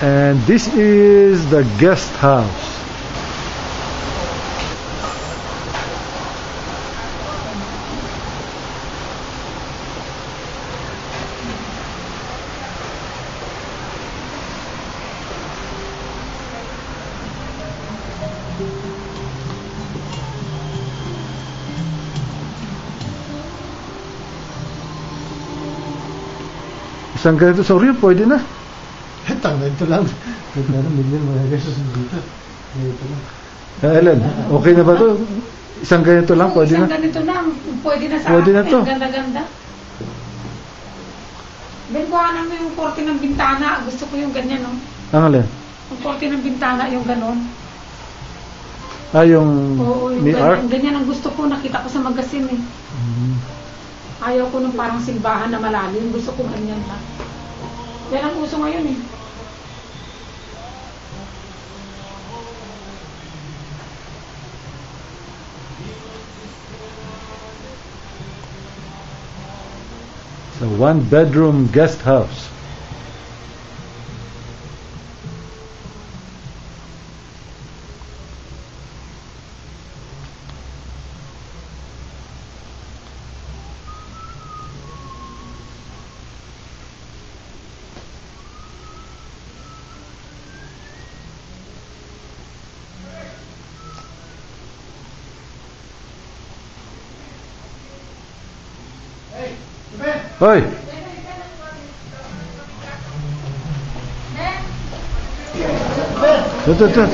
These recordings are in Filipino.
And this is the guest house. Isang ganito sa Rio, pwede na. Ganito lang. Pero million mga gasos dito. Ganito lang. Ellen, okay na ba to? Isang ganito lang, pwede na? Isang ganito lang, pwede na sa Pwede na akin. to. Ang ganda-ganda. Ben, kuhanan mo yung korte ng bintana. Gusto ko yung ganyan, no? Ang alin? Yung korte ng bintana, yung ganon. Yung Oo, yung ni Art? ganyan ang gusto ko. Nakita ko sa magasin, eh. Ayaw ko nung parang simbahan na malalim. Gusto ko ganyan lang. Yan ang uso ngayon, eh. It's a one-bedroom guest house. Hoy! Tut.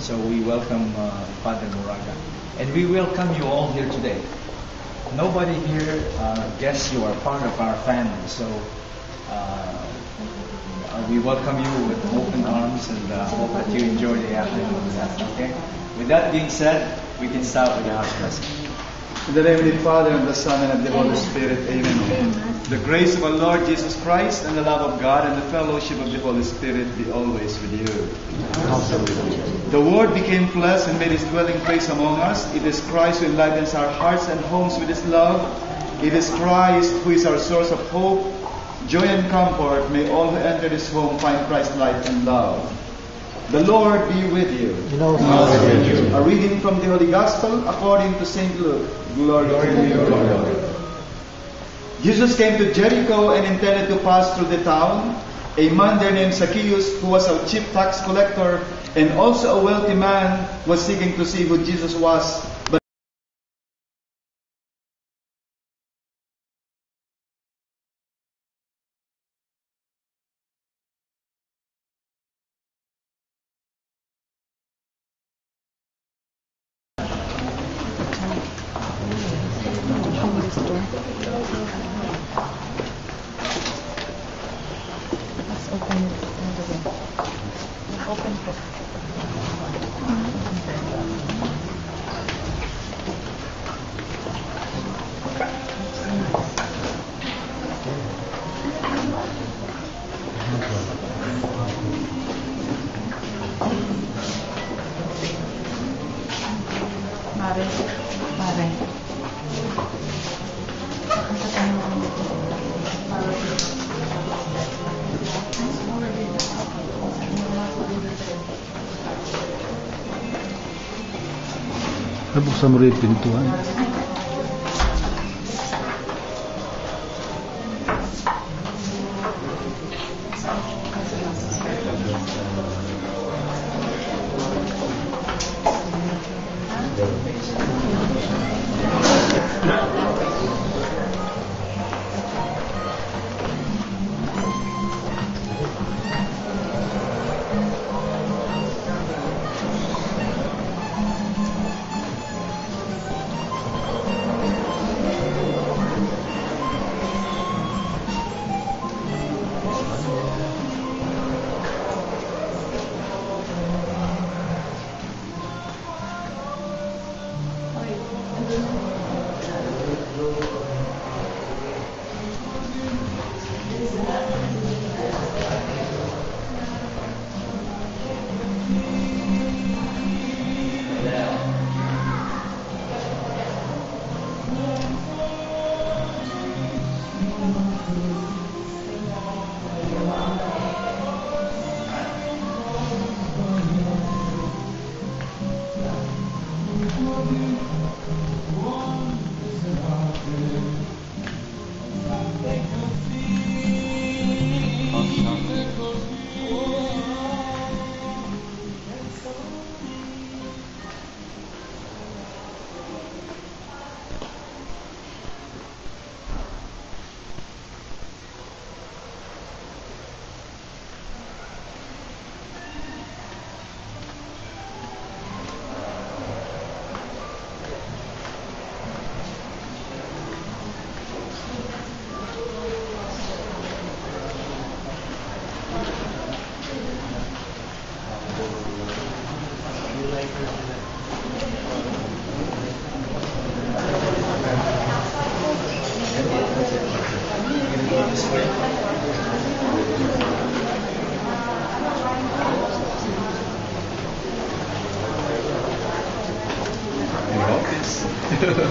So we welcome Father Moraga. And we welcome you all here today. Nobody here guess you are part of our family. So we welcome you with open arms and hope that you enjoy the afternoon with us. Okay? With that being said, we can start with the house blessing. In the name of the Father, and the Son, and of the Holy Spirit. Amen. The grace of our Lord Jesus Christ, and the love of God, and the fellowship of the Holy Spirit be always with you. The Word became flesh and made His dwelling place among us. It is Christ who enlightens our hearts and homes with His love. It is Christ who is our source of hope, joy, and comfort. May all who enter His home find Christ's light and love. The Lord be with you. A reading from the Holy Gospel according to St. Luke. Glory to you, Lord. Jesus came to Jericho and intended to pass through the town. A man there named Zacchaeus, who was a chief tax collector and also a wealthy man, was seeking to see who Jesus was. But Buksan mo rin yung pintuan.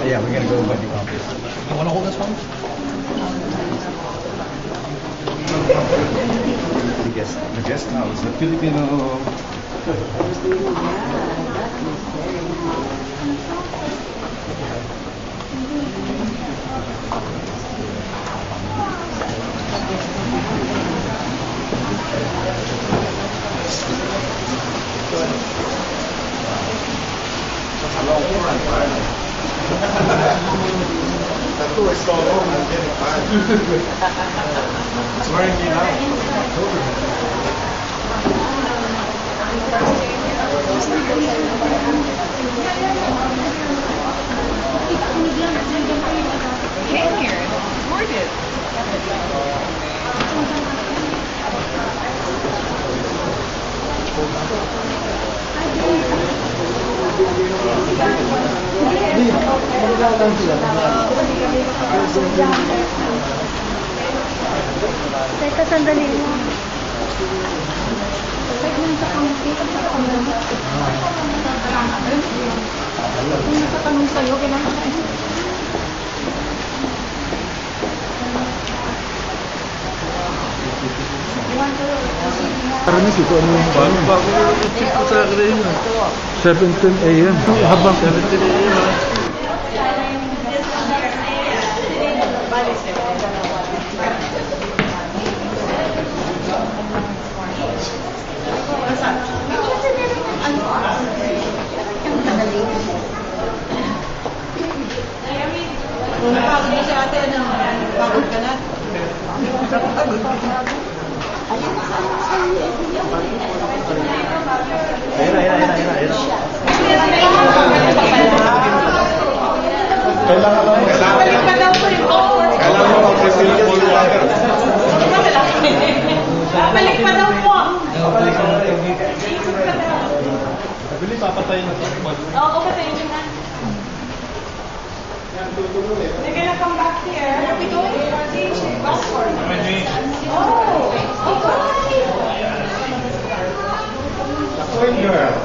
Yeah, we're gonna go by the office. You wanna hold this one? The guest house, the Filipino. Tattoo is so long, I'm getting tired. It's wearing me now. Came here and toured it. Teka, sandali mo. Kung nakatanong sa'yo, kailangan ka Karami ko ano yung Bago check ko sa akin yun. 17 a.m. Habang 17 a.m. Kung napagod na si ate, pagod ka na. Kailangan mo mag-refill yung cold water. Balik pa daw po. Nabili, papatayin na ito. Oo, patayin nyo na. They're gonna come back here. What are we doing? Passport. Oh, okay. Swing girl.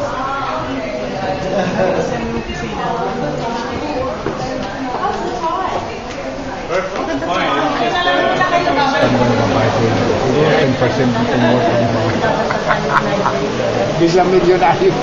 Perfect. Fine. It's just 10% more. Bisa milyonaryo.